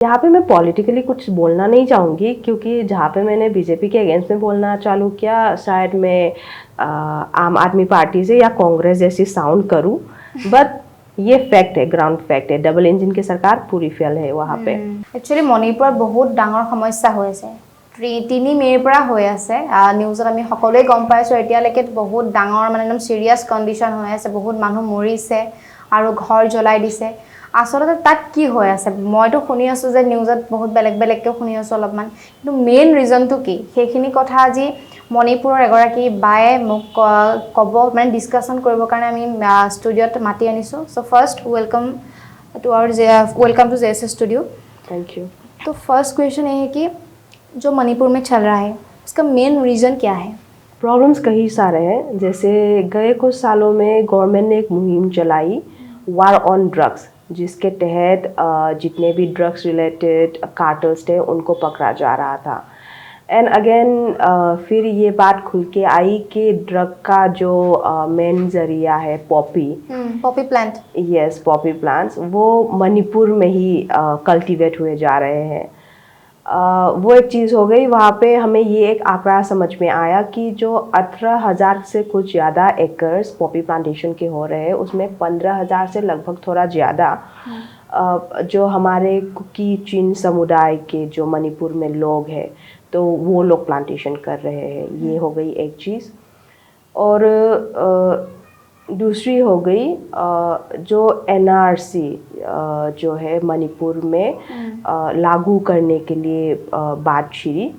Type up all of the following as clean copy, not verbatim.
यहाँ पे मैं पॉलिटिकली कुछ बोलना नहीं चाहूँगी, क्योंकि जहाँ पे मैंने बीजेपी के अगेंस्ट में बोलना चालू किया, शायद मैं आम आदमी पार्टी से या कांग्रेस जैसी साउंड करूँ, बट ये फैक्ट है, ग्राउंड फैक्ट है। डबल इंजिन की सरकार पूरी फेल है वहाँ पे। एक्चुअली मणिपुर बहुत डाঙৰ समस्या হৈ আছে। 3 মে'ৰ পৰা হৈ আছে। নিউজত আমি সকলোৱে গম পাইছো, এতিয়ালৈকে বহুত ডাঙৰ মানে একদম সিৰিয়াস কন্ডিশন হৈ আছে, বহুত মানুহ মৰিছে আৰু ঘৰ জ্বলাই দিছে। আসলতে তাত কি হৈ আছে? মইতো শুনি আছো যে নিউজত বহুত বেলেগকে শুনি আছো অলপমান, কিন্তু মেইন ৰিজনটো কি সেইখিনি কথা আজি মণিপুৰৰ এগৰাকী বায়ে মোক ক'ব, মানে ডিসকাশন কৰিবৰ কাৰণে আমি ষ্টুডিঅ'ত মাতি আনিছো। So first welcome to JS studio. Thank you. तो फर्स्ट क्वेश्चन ये है कि जो मणिपुर में चल रहा है उसका मेन रीज़न क्या है? प्रॉब्लम्स कई सारे हैं। जैसे गए कुछ सालों में गवर्नमेंट ने एक मुहिम चलाई, वार ऑन ड्रग्स, जिसके तहत जितने भी ड्रग्स रिलेटेड कार्टल्स थे उनको पकड़ा जा रहा था। एंड अगेन फिर ये बात खुल के आई कि ड्रग का जो मेन जरिया है Poppy plant, yes Poppy plants, वो मणिपुर में ही कल्टीवेट हुए जा रहे हैं। वो एक चीज़ हो गई। वहाँ पे हमें ये एक आंकड़ा समझ में आया कि जो 18,000 से कुछ ज़्यादा एकर्स पॉपी प्लांटेशन के हो रहे हैं, उसमें 15,000 से लगभग थोड़ा ज़्यादा जो हमारे कुकी चिन समुदाय के जो मणिपुर में लोग हैं, तो वो लोग प्लांटेशन कर रहे हैं। ये हो गई एक चीज़। और दूसरी हो गई जो एनआरसी जो है मणिपुर में लागू करने के लिए बात छिड़ी।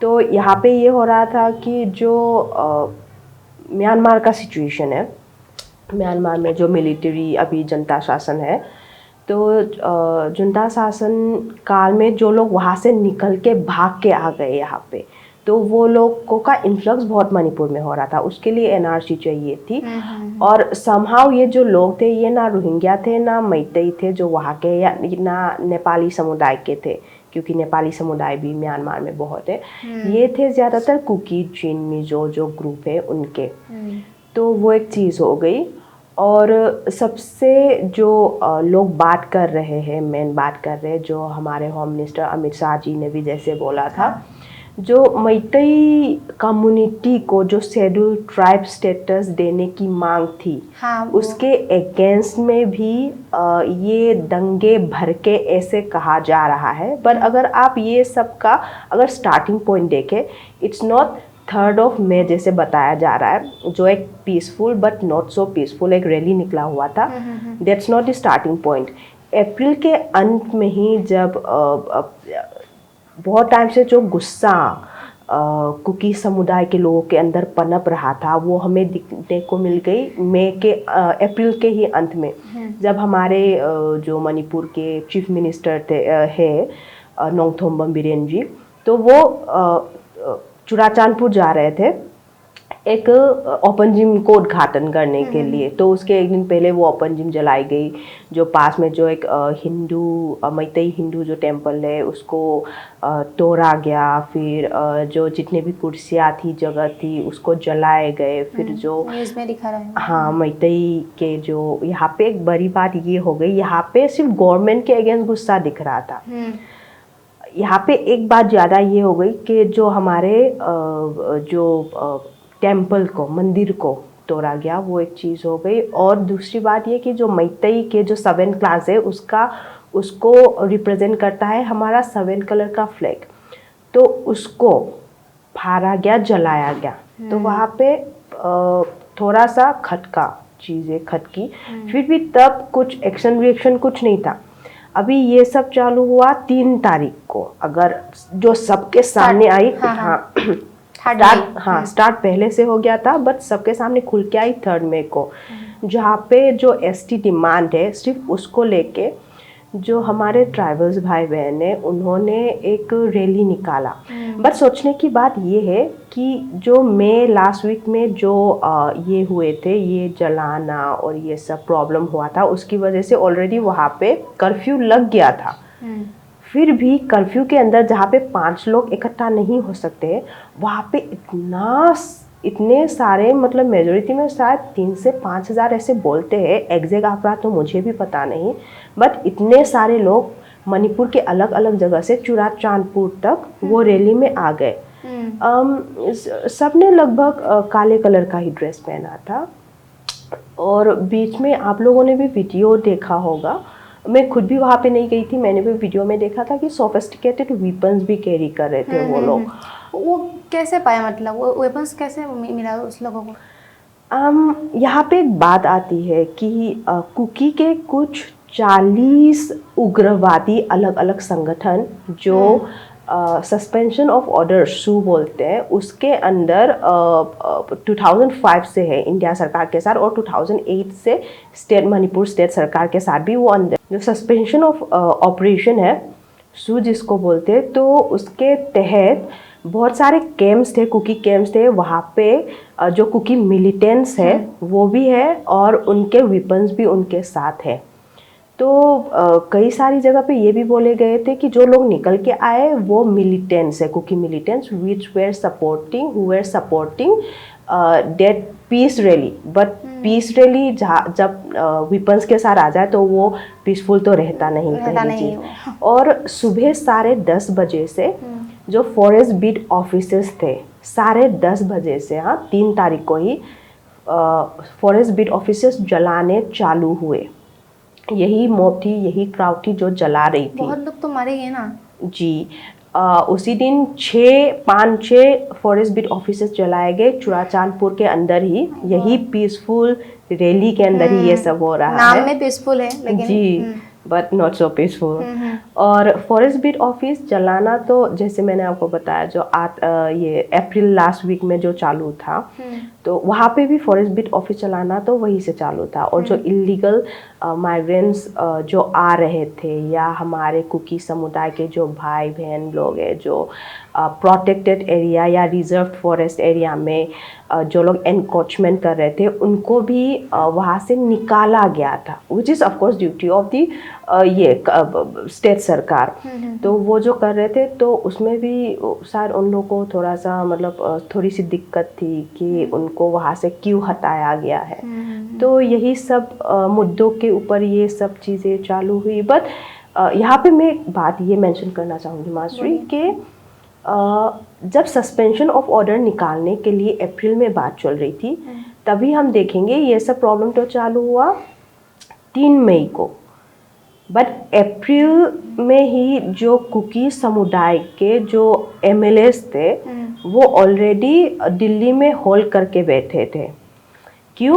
तो यहाँ पे ये हो रहा था कि जो म्यांमार का सिचुएशन है, म्यांमार में जो मिलिट्री अभी जनता शासन है, तो जनता शासन काल में जो लोग वहाँ से निकल के भाग के आ गए यहाँ पे, तो वो लोगों का इन्फ्लक्स बहुत मणिपुर में हो रहा था। उसके लिए एनआरसी चाहिए थी। और समहाउ ये जो लोग थे, ये ना रोहिंग्या थे ना मैतेई थे जो वहाँ के, या ना नेपाली समुदाय के थे, क्योंकि नेपाली समुदाय भी म्यांमार में बहुत है। ये थे ज़्यादातर कुकी चिन मिजो जो ग्रुप है उनके। तो वो एक चीज़ हो गई। और सबसे जो लोग बात कर रहे हैं, मेन बात कर रहे हैं, जो हमारे होम मिनिस्टर अमित शाह जी ने भी जैसे बोला था, जो मैतेई कम्युनिटी को जो शेड्यूल ट्राइब स्टेटस देने की मांग थी, उसके अगेंस्ट में भी ये दंगे भड़के ऐसे कहा जा रहा है। पर अगर आप ये सब का अगर स्टार्टिंग पॉइंट देखें, इट्स नॉट 3 मई जैसे बताया जा रहा है, जो एक peaceful but not so peaceful एक रैली निकला हुआ था, that's not the starting point. अप्रैल के अंत में ही जब बहुत टाइम से जो गुस्सा कुकी समुदाय के लोगों के अंदर पनप रहा था, वो हमें दिखने को मिल गई अप्रैल के ही अंत में, जब हमारे जो मणिपुर के चीफ मिनिस्टर थे नोंगथोम्बम बिरेन जी, तो वो चुराचांदपुर जा रहे थे एक ओपन जिम को उद्घाटन करने के लिए। तो उसके एक दिन पहले वो ओपन जिम जलाई गई, जो पास में जो एक मैतेई हिंदू जो टेम्पल है उसको तोड़ा गया। फिर जो जितने भी कुर्सियाँ थी, जगह थी, उसको जलाए गए। फिर जो न्यूज़ में दिखा रहा है, हाँ, मैतेई के जो यहाँ पे एक बड़ी बात ये हो गई, यहाँ पे सिर्फ गवर्नमेंट के अगेंस्ट गुस्सा दिख रहा था। यहाँ पे एक बात ज़्यादा ये हो गई कि जो हमारे जो टेम्पल को, मंदिर को तोड़ा गया, वो एक चीज़ हो गई। और दूसरी बात ये कि जो मैतेई के जो 7 क्लास है, उसको रिप्रेजेंट करता है हमारा 7 कलर का फ्लैग, तो उसको फाड़ा गया, जलाया गया। तो वहाँ पे थोड़ा सा खटका चीज़ें खटकी। फिर भी तब कुछ एक्शन रिएक्शन कुछ नहीं था। अभी ये सब चालू हुआ 3 तारीख को, अगर जो सबके सामने आई, स्टार्ट पहले से हो गया था, बट सबके सामने खुल के आई 3 मई को, जहाँ पे जो एसटी डिमांड है, सिर्फ उसको लेके जो हमारे ट्राइबल्स भाई बहन हैं, उन्होंने एक रैली निकाला। बट सोचने की बात ये है कि जो लास्ट वीक में जो ये हुए थे, ये जलाना और ये सब प्रॉब्लम हुआ था, उसकी वजह से ऑलरेडी वहाँ पे कर्फ्यू लग गया था। फिर भी कर्फ्यू के अंदर जहाँ पे 5 लोग इकट्ठा नहीं हो सकते, वहाँ पे इतने सारे, मतलब मेजोरिटी में शायद 3 से 5 हज़ार ऐसे बोलते हैं, एग्जैक्ट आंकड़ा तो मुझे भी पता नहीं, बट इतने सारे लोग मणिपुर के अलग अलग जगह से चुराचांदपुर तक वो रैली में आ गए। सबने लगभग काले कलर का ही ड्रेस पहना था और बीच में आप लोगों ने भी वीडियो देखा होगा, मैं खुद भी वहाँ पे नहीं गई थी, मैंने भी वीडियो में देखा था कि सोफिस्टिकेटेड वेपन्स भी कैरी कर रहे थे वो लोग। वो कैसे पाया, मतलब वो वेपन्स कैसे मिला उस लोगों को? यहाँ पे एक बात आती है कि कुकी के कुछ 40 उग्रवादी अलग अलग संगठन जो सस्पेंशन ऑफ ऑर्डर सू बोलते हैं उसके अंदर 2005 से है इंडिया सरकार के साथ, और 2008 से मणिपुर स्टेट सरकार के साथ भी वो अंदर जो सस्पेंशन ऑफ ऑपरेशन है सू जिसको बोलते हैं, तो उसके तहत बहुत सारे कैंप्स थे, कुकी कैंप्स थे वहाँ पे। जो कुकी मिलिटेंट्स है वो भी है और उनके वेपन्स भी उनके साथ है। तो कई सारी जगह पे ये भी बोले गए थे कि जो लोग निकल के आए वो मिलिटेंट्स है, Kuki militants which were supporting that peace rally. But peace rally जब वेपन्स के साथ आ जाए तो वो पीसफुल तो रहता नहीं। और सुबह 10:30 बजे से जो फॉरेस्ट बीट ऑफिसर्स थे 10:30 बजे से 3 तारीख को ही फॉरेस्ट बीट ऑफिसर्स जलाने चालू हुए। यही मॉब थी, यही क्राउड थी जो जला रही थी। बहुत लोग तो मरे हैं ना जी। उसी दिन 5-6 फॉरेस्ट बीट ऑफिसर्स जलाए गए चुराचांदपुर के अंदर ही, यही पीसफुल रैली के अंदर ही ये सब हो रहा है। नाम में पीसफुल है लेकिन जी बट नॉट सो पीसफुल। और फॉरेस्ट बीट ऑफिस जलाना तो जैसे मैंने आपको बताया जो ये अप्रैल लास्ट वीक में जो चालू था, तो वहाँ पे भी फॉरेस्ट बीट ऑफिस चलाना तो वहीं से चालू था। और जो इलीगल माइग्रेंट्स जो आ रहे थे या हमारे कुकी समुदाय के जो भाई बहन लोग हैं जो प्रोटेक्टेड एरिया या रिजर्व फॉरेस्ट एरिया में जो लोग एनक्रोचमेंट कर रहे थे उनको भी वहाँ से निकाला गया था, which is of course duty of the ये स्टेट सरकार। तो वो जो कर रहे थे तो उसमें भी शायद उन लोगों को थोड़ा सा मतलब थोड़ी सी दिक्कत थी कि उनको वहाँ से क्यों हटाया गया है। तो यही सब मुद्दों के ऊपर ये सब चीज़ें चालू हुई। बट यहाँ पे मैं एक बात ये मेंशन करना चाहूँगी मास्टरी कि जब सस्पेंशन ऑफ ऑर्डर निकालने के लिए अप्रैल में बात चल रही थी तभी हम देखेंगे ये सब प्रॉब्लम तो चालू हुआ 3 मई को। बट अप्रैल में ही जो कुकी समुदाय के जो MLAs थे वो ऑलरेडी दिल्ली में होल्ड करके बैठे थे। क्यों?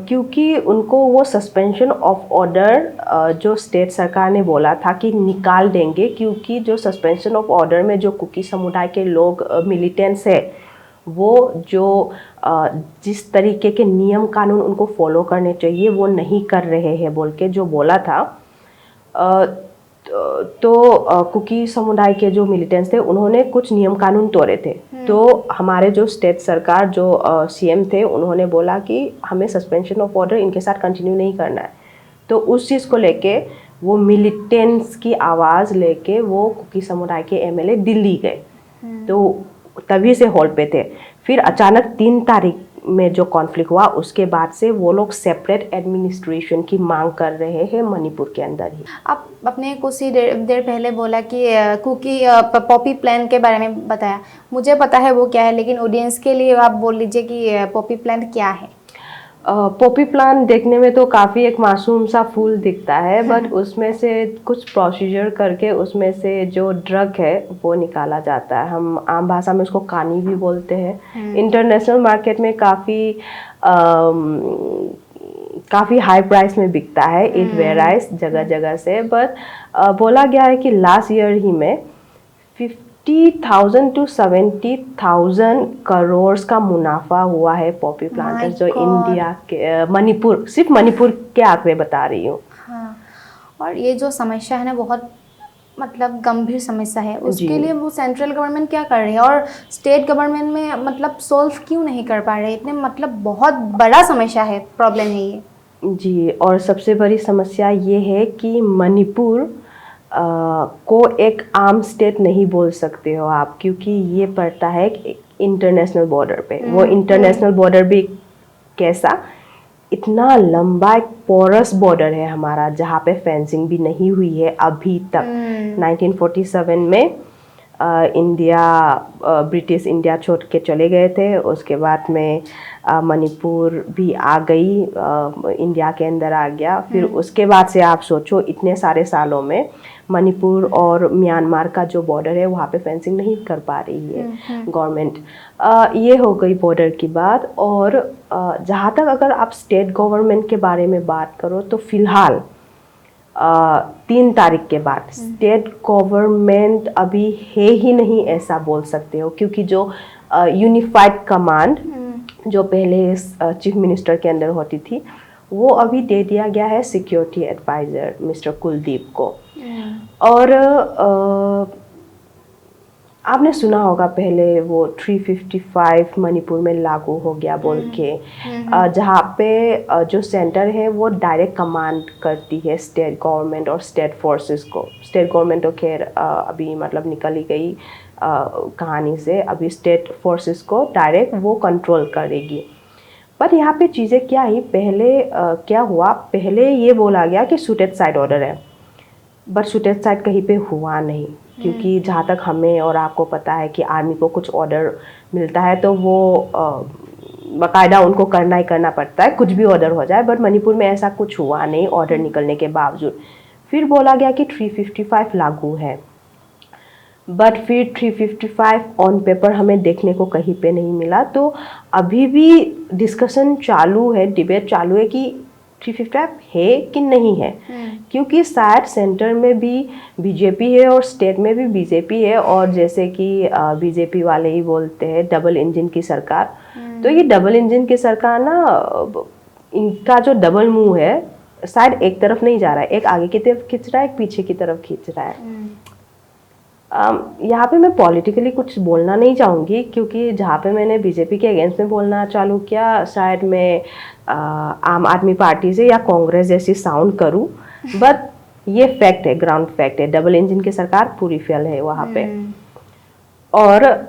क्योंकि उनको वो सस्पेंशन ऑफ ऑर्डर जो स्टेट सरकार ने बोला था कि निकाल देंगे, क्योंकि जो सस्पेंशन ऑफ ऑर्डर में जो कुकी समुदाय के लोग मिलिटेंट्स है वो जो जिस तरीके के नियम कानून उनको फॉलो करने चाहिए वो नहीं कर रहे हैं बोल के जो बोला था। तो कुकी समुदाय के जो मिलिटेंट्स थे उन्होंने कुछ नियम कानून तोड़े थे। तो हमारे जो स्टेट सरकार जो CM थे उन्होंने बोला कि हमें सस्पेंशन ऑफ ऑर्डर इनके साथ कंटिन्यू नहीं करना है। तो उस चीज़ को लेके वो मिलिटेंट्स की आवाज़ लेके वो कुकी समुदाय के MLA दिल्ली गए। तो तभी से हॉल पे थे। फिर अचानक 3 तारीख में जो कॉन्फ्लिक्ट हुआ उसके बाद से वो लोग सेपरेट एडमिनिस्ट्रेशन की मांग कर रहे हैं मणिपुर के अंदर ही। आप अपने कुछ ही देर पहले बोला कि कुकी पॉपी प्लान के बारे में बताया, मुझे पता है वो क्या है लेकिन ऑडियंस के लिए आप बोल लीजिए कि पॉपी प्लान क्या है। पॉपी प्लांट देखने में तो काफ़ी एक मासूम सा फूल दिखता है बट उसमें से कुछ प्रोसीजर करके उसमें से जो ड्रग है वो निकाला जाता है। हम आम भाषा में उसको कानी भी बोलते हैं। इंटरनेशनल मार्केट में काफ़ी हाई प्राइस में बिकता है। इट वेराइज जगह जगह से। बट बोला गया है कि लास्ट ईयर ही में 50,000 to 70,000 करोड़ का मुनाफा हुआ है पॉपी प्लांटर्स जो इंडिया के मणिपुर, सिर्फ मणिपुर के आंकड़े बता रही हूँ। हाँ, और ये जो समस्या है ना बहुत मतलब गंभीर समस्या है, उसके लिए वो सेंट्रल गवर्नमेंट क्या कर रही है और स्टेट गवर्नमेंट में मतलब सोल्व क्यों नहीं कर पा रहे? इतने मतलब बहुत बड़ा समस्या है, प्रॉब्लम है ये। जी, और सबसे बड़ी समस्या ये है कि मणिपुर को एक आर्म स्टेट नहीं बोल सकते हो आप, क्योंकि ये पड़ता है इंटरनेशनल बॉर्डर पे। वो इंटरनेशनल बॉर्डर भी कैसा इतना लंबा एक पोरस बॉर्डर है हमारा, जहाँ पे फेंसिंग भी नहीं हुई है अभी तक। 1947 में इंडिया ब्रिटिश इंडिया छोड़ के चले गए थे, उसके बाद में मणिपुर भी आ गई, इंडिया के अंदर आ गया। फिर उसके बाद से आप सोचो इतने सारे सालों में मणिपुर और म्यांमार का जो बॉर्डर है वहाँ पे फेंसिंग नहीं कर पा रही है गवर्नमेंट। ये हो गई बॉर्डर की बात। और जहाँ तक अगर आप स्टेट गवर्नमेंट के बारे में बात करो तो फिलहाल 3 तारीख के बाद स्टेट गवर्नमेंट अभी है ही नहीं ऐसा बोल सकते हो, क्योंकि जो यूनिफाइड कमांड जो पहले चीफ मिनिस्टर के अंदर होती थी वो अभी दे दिया गया है सिक्योरिटी एडवाइज़र मिस्टर कुलदीप को। और आपने सुना होगा पहले वो 355 मणिपुर में लागू हो गया बोल के, जहाँ पे जो सेंटर है वो डायरेक्ट कमांड करती है स्टेट गवर्नमेंट और स्टेट फोर्सेस को। स्टेट गवर्नमेंट तो खैर अभी मतलब निकल ही गई कहानी से, अभी स्टेट फोर्सेस को डायरेक्ट वो कंट्रोल करेगी। पर यहाँ पे चीज़ें क्या ही, पहले क्या हुआ, पहले ये बोला गया कि शूटेड साइड ऑर्डर है, बट शूटेड साइड कहीं पे हुआ नहीं। क्योंकि जहाँ तक हमें और आपको पता है कि आर्मी को कुछ ऑर्डर मिलता है तो वो बाकायदा उनको करना ही करना पड़ता है, कुछ भी ऑर्डर हो जाए। बट मणिपुर में ऐसा कुछ हुआ नहीं ऑर्डर निकलने के बावजूद। फिर बोला गया कि 355 लागू है, बट फिर 355 ऑन पेपर हमें देखने को कहीं पे नहीं मिला। तो अभी भी डिस्कशन चालू है, डिबेट चालू है कि 355 है कि नहीं है, क्योंकि शायद सेंटर में भी बीजेपी है और स्टेट में भी बीजेपी है। और जैसे कि बीजेपी वाले ही बोलते हैं डबल इंजन की सरकार, तो ये डबल इंजन की सरकार ना, इनका जो डबल मुंह है शायद एक तरफ नहीं जा रहा है, एक आगे की तरफ खींच रहा है, एक पीछे की तरफ खींच रहा है। यहाँ पे मैं पॉलिटिकली कुछ बोलना नहीं चाहूँगी, क्योंकि जहाँ पे मैंने बीजेपी के अगेंस्ट में बोलना चालू किया शायद मैं आम आदमी पार्टी से या कांग्रेस जैसी साउंड करूँ, बट ये फैक्ट है, ग्राउंड फैक्ट है, डबल इंजन की सरकार पूरी फेल है वहाँ पे। और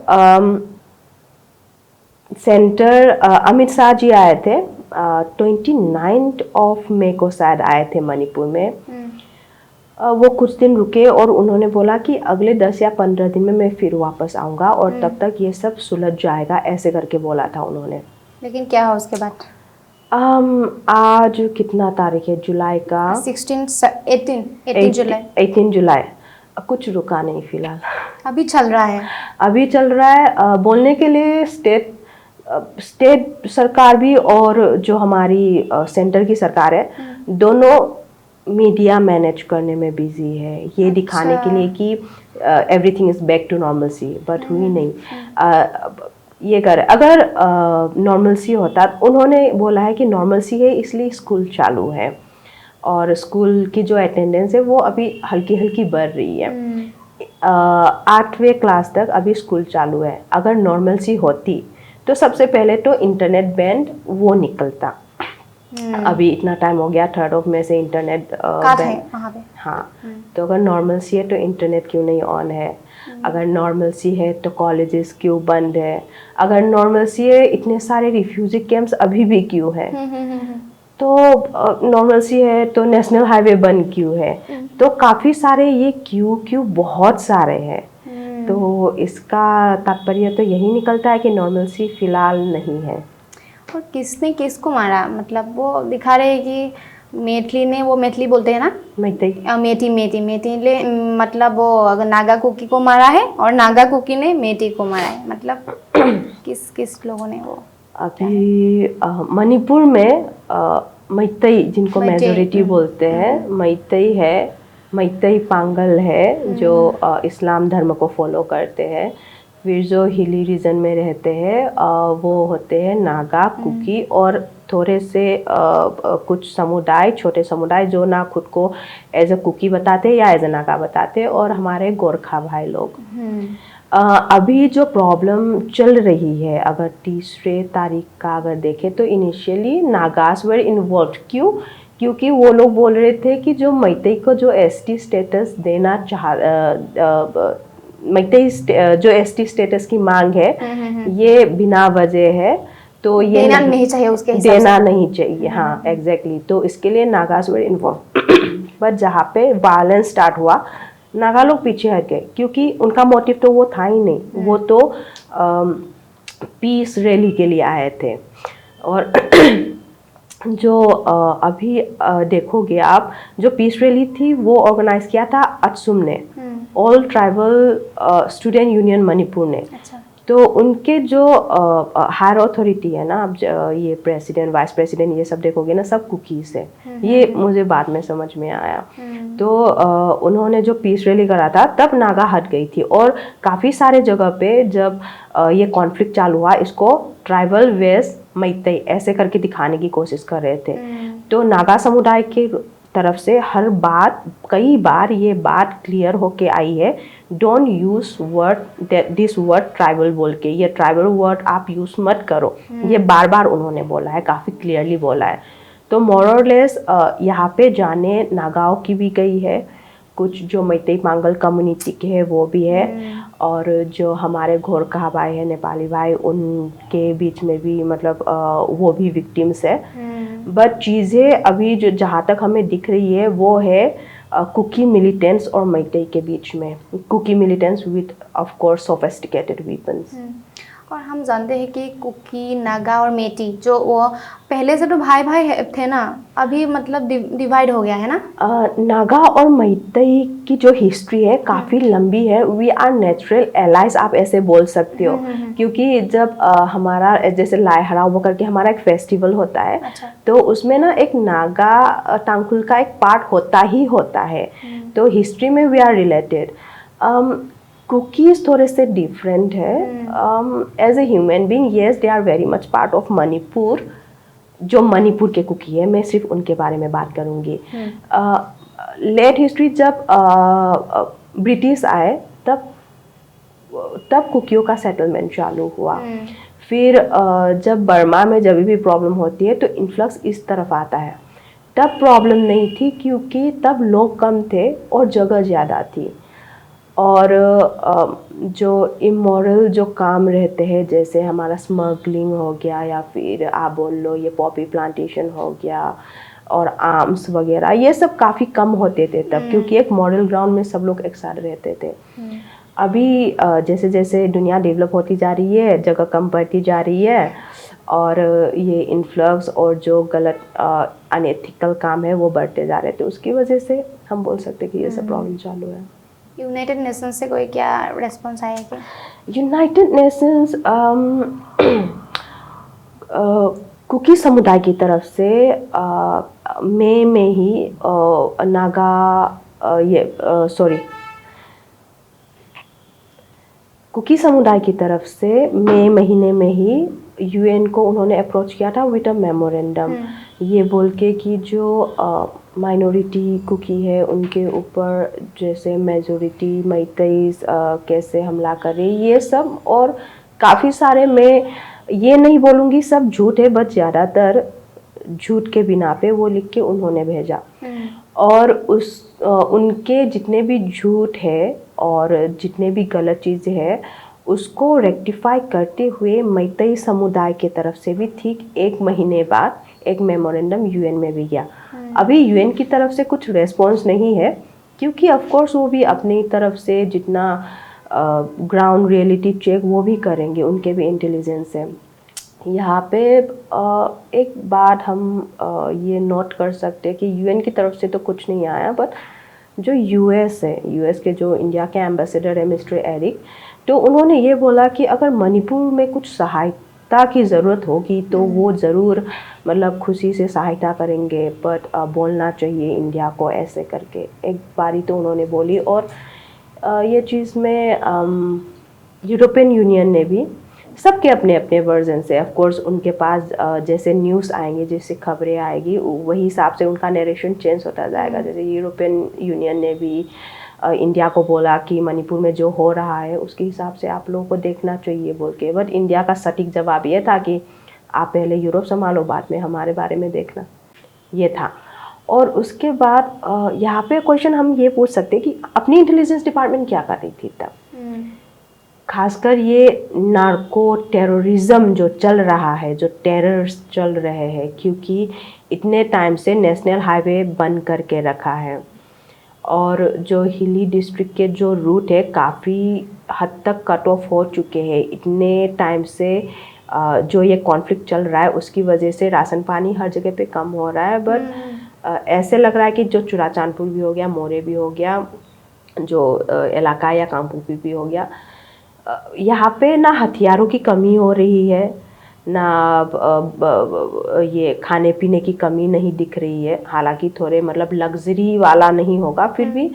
सेंटर अमित शाह जी आए थे 29 मई को शायद आए थे मणिपुर में। वो कुछ दिन रुके और उन्होंने बोला कि अगले 10 या 15 दिन में मैं फिर वापस आऊँगा और तब तक ये सब सुलझ जाएगा, ऐसे करके बोला था उन्होंने। लेकिन क्या हुआ उसके बाद? आज कितना तारीख है, जुलाई का 18 जुलाई। 18 जुलाई। कुछ रुका नहीं फिलहाल, अभी चल रहा है। अभी चल रहा है। बोलने के लिए स्टेट सरकार भी और जो हमारी सेंटर की सरकार है, दोनों मीडिया मैनेज करने में बिजी है, ये दिखाने के लिए कि everything is back to normalcy, but हुई नहीं। ये कर, अगर नॉर्मलसी होता, उन्होंने बोला है कि नॉर्मलसी है इसलिए स्कूल चालू है और स्कूल की जो अटेंडेंस है वो अभी हल्की हल्की बढ़ रही है। 8वीं क्लास तक अभी स्कूल चालू है। अगर नॉर्मलसी होती तो सबसे पहले तो इंटरनेट बैंड वो निकलता। अभी इतना टाइम हो गया, 3 मई से इंटरनेट बैंड। हाँ, तो अगर नॉर्मलसी है तो इंटरनेट क्यों नहीं ऑन है? अगर नॉर्मलसी है तो कॉलेजेस क्यों बंद है? अगर नॉर्मलसी है इतने सारे रिफ्यूजी कैंप्स अभी भी क्यों है? तो नॉर्मलसी है तो नेशनल हाईवे बंद क्यों है? तो काफ़ी सारे ये क्यों बहुत सारे हैं। तो इसका तात्पर्य तो यही निकलता है कि नॉर्मलसी फिलहाल नहीं है। और किसने किसको मारा? मतलब वो दिखा रहे हैं कि मैथिली ने, वो मैथिली बोलते हैं ना, मेटी ने मतलब वो अगर नागा कुकी को मारा है और नागा कुकी ने मेटी को मारा है। मतलब किस लोगों ने वो? अभी मणिपुर में मैतई, जिनको मेजोरिटी बोलते हैं, मैतई है, मैतई पांगल है जो इस्लाम धर्म को फॉलो करते हैं। फिर जो हिली रीजन में रहते हैं वो होते हैं नागा, कुकी और थोड़े से कुछ समुदाय, छोटे समुदाय जो ना खुद को एज अ कुकी बताते या एज अ नागा बताते, और हमारे गोरखा भाई लोग। अभी जो प्रॉब्लम चल रही है, अगर 30 तारीख का अगर देखें तो इनिशियली नागास वर इन्वॉल्व। क्यों? क्योंकि वो लोग बोल रहे थे कि जो मैतई को जो एसटी स्टेटस देना मैतई जो एसटी स्टेटस की मांग है ये बिना वजह है, तो ये देना नहीं चाहिए उसके हिसाब देना नहीं चाहिए, हाँ एग्जैक्टली। तो इसके लिए नागास वर इन्वॉल्व। बट जहाँ पे वायलेंस स्टार्ट हुआ नागा लोग पीछे हट गए, क्योंकि उनका मोटिव तो वो था ही नहीं, वो तो पीस रैली के लिए आए थे। और जो अभी देखोगे आप, जो पीस रैली थी वो ऑर्गेनाइज किया था अत्सुम ने, all tribal student union Manipur ने। अच्छा। तो उनके जो हायर अथॉरिटी है ना, अब ये प्रेसिडेंट वाइस प्रेसिडेंट ये सब देखोगे ना, सब कुकीज है। ये मुझे बाद में समझ में आया। तो उन्होंने जो पीस रैली करा था तब नागा हट गई थी, और काफ़ी सारे जगह पे जब ये कॉन्फ्लिक्ट चालू हुआ, इसको ट्राइबल वेस मैतई ऐसे करके दिखाने की कोशिश कर रहे थे। तो नागा समुदाय के तरफ से हर बात, कई बार ये बात क्लियर होके आई है, don't use word this word tribal बोल के, ये ट्राइबल वर्ड आप यूज मत करो, ये बार बार उन्होंने बोला है, काफ़ी क्लियरली बोला है। तो मोर और लेस यहाँ पे जाने नागाओं की भी गई है, कुछ जो मैतई मांगल कम्युनिटी के हैं वो भी है, और जो हमारे गोरखा भाई है, नेपाली भाई, उनके बीच में भी मतलब वो भी विक्टिम्स है। बट चीज़ें अभी जो जहाँ तक हमें दिख रही है वो है कुकी मिलिटेंट्स और मैतई के बीच में, Kuki militants with of course sophisticated weapons. और हम जानते हैं कि कुकी, नागा और मेटी जो वो पहले से तो भाई भाई थे ना, अभी मतलब डिवाइड हो गया है ना। नागा और मैतई की जो हिस्ट्री है काफ़ी लंबी है। वी आर नेचुरल एलाइज, आप ऐसे बोल सकते हो। क्योंकि जब हमारा जैसे लाई हराओ करके हमारा एक फेस्टिवल होता है, अच्छा। तो उसमें ना एक नागा टांकुल का एक पार्ट होता ही होता है। तो हिस्ट्री में वी आर रिलेटेड। कुकीज थोड़े से डिफरेंट है। As a human being yes they are very much part of Manipur. जो मणिपुर के कुकी है, मैं सिर्फ उनके बारे में बात करूँगी। लेट हिस्ट्री जब ब्रिटिश आए तब कुकियों का सेटलमेंट चालू हुआ। फिर जब बर्मा में जब भी प्रॉब्लम होती है तो इन्फ्लक्स इस तरफ आता है। तब प्रॉब्लम नहीं थी क्योंकि तब लोग कम थे और जगह ज़्यादा थी। और जो इमोरल जो काम रहते हैं, जैसे हमारा स्मगलिंग हो गया, या फिर आप बोल लो ये पॉपी प्लांटेशन हो गया और आर्म्स वगैरह, ये सब काफ़ी कम होते थे तब, क्योंकि एक मॉडल ग्राउंड में सब लोग एक साथ रहते थे। अभी जैसे जैसे दुनिया डेवलप होती जा रही है, जगह कम पड़ती जा रही है, और ये इन्फ्लक्स और जो गलत अनएथिकल काम है वो बढ़ते जा रहे थे। उसकी वजह से हम बोल सकते हैं कि ये सब प्रॉब्लम चालू है। यूनाइटेड नेशंस से कोई क्या रेस्पॉन्स आया क्या? यूनाइटेड नेशंस कुकी समुदाय की तरफ से मई में ही कुकी समुदाय की तरफ से मई महीने में ही यूएन को उन्होंने अप्रोच किया था विद अ मेमोरेंडम, ये बोल के कि जो माइनॉरिटी कुकी है उनके ऊपर जैसे मेजॉरिटी मैतई कैसे हमला करे, ये सब। और काफ़ी सारे, मैं ये नहीं बोलूँगी सब झूठ है, बट ज़्यादातर झूठ के बिना पे वो लिख के उन्होंने भेजा। और उनके जितने भी झूठ है और जितने भी गलत चीज़ें हैं उसको रेक्टिफाई करते हुए मैतई समुदाय के तरफ से भी ठीक 1 महीने बाद एक मेमोरेंडम यूएन में भी गया। अभी यूएन की तरफ से कुछ रेस्पॉन्स नहीं है, क्योंकि ऑफ कोर्स वो भी अपनी तरफ से जितना ग्राउंड रियलिटी चेक वो भी करेंगे, उनके भी इंटेलिजेंस है। यहाँ पे एक बात हम ये नोट कर सकते हैं कि यूएन की तरफ से तो कुछ नहीं आया, बट जो यूएस है, यूएस के जो इंडिया के एम्बेसडर है मिस्टर एरिक, तो उन्होंने ये बोला कि अगर मणिपुर में कुछ सहायता की ज़रूरत होगी तो वो ज़रूर मतलब खुशी से सहायता करेंगे, बट बोलना चाहिए इंडिया को ऐसे करके एक बारी तो उन्होंने बोली। और ये चीज़ में यूरोपियन यूनियन ने भी, सबके अपने अपने वर्जन से, ऑफ कोर्स उनके पास जैसे न्यूज़ आएंगे, जैसे खबरें आएगी, वही हिसाब से उनका नरेशन चेंज होता जाएगा। जैसे यूरोपियन यूनियन ने भी इंडिया को बोला कि मणिपुर में जो हो रहा है उसके हिसाब से आप लोगों को देखना चाहिए बोल के, बट इंडिया का सटीक जवाब ये था कि आप पहले यूरोप संभालो, बाद में हमारे बारे में देखना, ये था। और उसके बाद यहाँ पे क्वेश्चन हम ये पूछ सकते हैं कि अपनी इंटेलिजेंस डिपार्टमेंट क्या कर रही थी तब। खासकर ये नार्को टेररिज्म जो चल रहा है, जो टेरर्स चल रहे हैं, क्योंकि इतने टाइम से नेशनल हाईवे बंद करके रखा है और जो हिली डिस्ट्रिक्ट के जो रूट है काफ़ी हद तक कट ऑफ हो चुके हैं। इतने टाइम से जो ये कॉन्फ्लिक्ट चल रहा है उसकी वजह से राशन पानी हर जगह पे कम हो रहा है। बट ऐसे लग रहा है कि जो चुराचांदपुर भी हो गया, मोरे भी हो गया, जो इलाका या कामपुर भी हो गया, यहाँ पे ना हथियारों की कमी हो रही है, ना ये खाने पीने की कमी नहीं दिख रही है। हालांकि थोड़े मतलब लग्जरी वाला नहीं होगा, फिर भी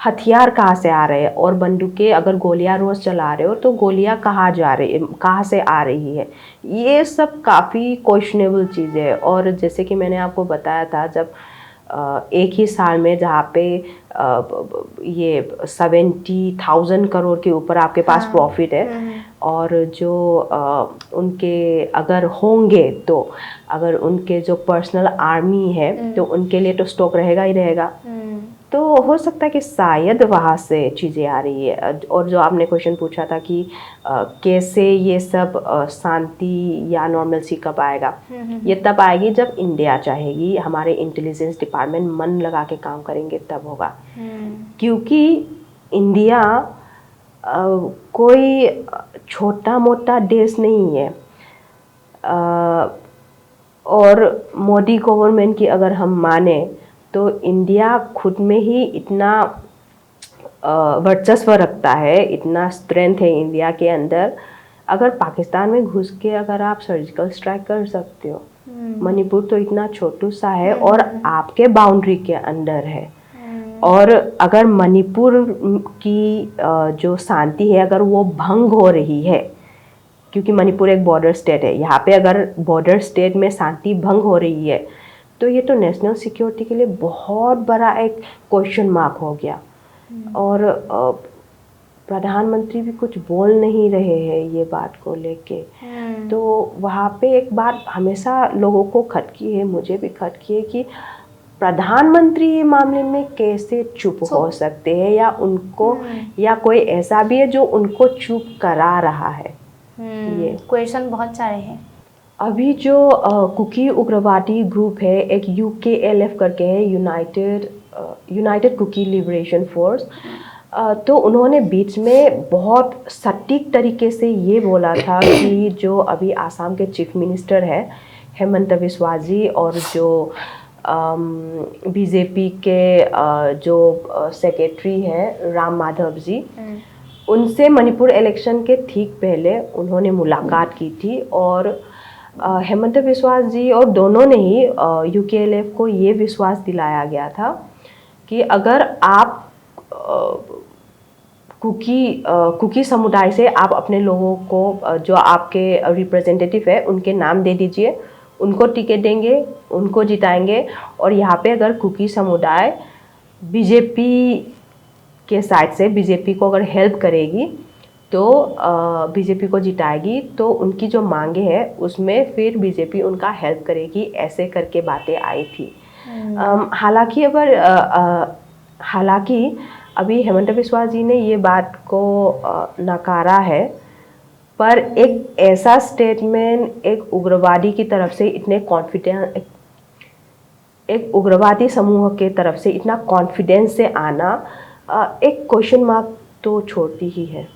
हथियार कहाँ से आ रहे हैं और बंदूकें, अगर गोलियां रोज़ चला रहे हो तो गोलियां कहाँ से आ रही है, ये सब काफ़ी क्वेश्चनेबल चीज़ है। और जैसे कि मैंने आपको बताया था, जब एक ही साल में जहाँ पे ये 70,000 करोड़ के ऊपर आपके पास प्रॉफिट है और जो उनके अगर होंगे तो अगर उनके जो पर्सनल आर्मी है तो उनके लिए तो स्टॉक रहेगा ही रहेगा। तो हो सकता है कि शायद वहाँ से चीज़ें आ रही है। और जो आपने क्वेश्चन पूछा था कि कैसे ये सब शांति या नॉर्मलसी कब आएगा, ये तब आएगी जब इंडिया चाहेगी, हमारे इंटेलिजेंस डिपार्टमेंट मन लगा के काम करेंगे तब होगा। क्योंकि इंडिया कोई छोटा मोटा देश नहीं है। और मोदी गवर्नमेंट की अगर हम माने तो इंडिया खुद में ही इतना वर्चस्व रखता है, इतना स्ट्रेंथ है इंडिया के अंदर। अगर पाकिस्तान में घुस के अगर आप सर्जिकल स्ट्राइक कर सकते हो, मणिपुर तो इतना छोटू सा है और आपके बाउंड्री के अंदर है। और अगर मणिपुर की जो शांति है अगर वो भंग हो रही है, क्योंकि मणिपुर एक बॉर्डर स्टेट है, यहाँ पे अगर बॉर्डर स्टेट में शांति भंग हो रही है तो ये तो नेशनल सिक्योरिटी के लिए बहुत बड़ा एक क्वेश्चन मार्क हो गया। और प्रधानमंत्री भी कुछ बोल नहीं रहे हैं ये बात को लेके। तो वहाँ पे एक बात हमेशा लोगों को खटकी है, मुझे भी खटकी है कि प्रधानमंत्री ये मामले में कैसे चुप हो सकते हैं, या उनको या कोई ऐसा भी है जो उनको चुप करा रहा है। ये क्वेश्चन बहुत सारे हैं। अभी जो कुकी उग्रवादी ग्रुप है, एक UKLF करके है, यूनाइटेड कुकी लिबरेशन फोर्स, तो उन्होंने बीच में बहुत सटीक तरीके से ये बोला था कि जो अभी आसाम के चीफ मिनिस्टर है हेमंत बिस्वा जी और जो बीजेपी के जो सेक्रेटरी हैं राम माधव जी, उनसे मणिपुर इलेक्शन के ठीक पहले उन्होंने मुलाकात की थी। और हेमंत बिस्वा जी और दोनों ने ही UKLF को ये विश्वास दिलाया गया था कि अगर आप कुकी समुदाय से आप अपने लोगों को, जो आपके रिप्रेजेंटेटिव है, उनके नाम दे दीजिए, उनको टिकट देंगे, उनको जिताएंगे। और यहाँ पे अगर कुकी समुदाय बीजेपी के साइड से बीजेपी को अगर हेल्प करेगी तो बीजेपी को जिताएगी, तो उनकी जो मांगे हैं उसमें फिर बीजेपी उनका हेल्प करेगी, ऐसे करके बातें आई थी। हालांकि अभी हेमंत बिस्वा जी ने ये बात को नकारा है, पर एक ऐसा स्टेटमेंट एक उग्रवादी की तरफ से इतने कॉन्फिडेंस, एक उग्रवादी समूह के तरफ से इतना कॉन्फिडेंस से आना एक क्वेश्चन मार्क तो छोड़ती ही है।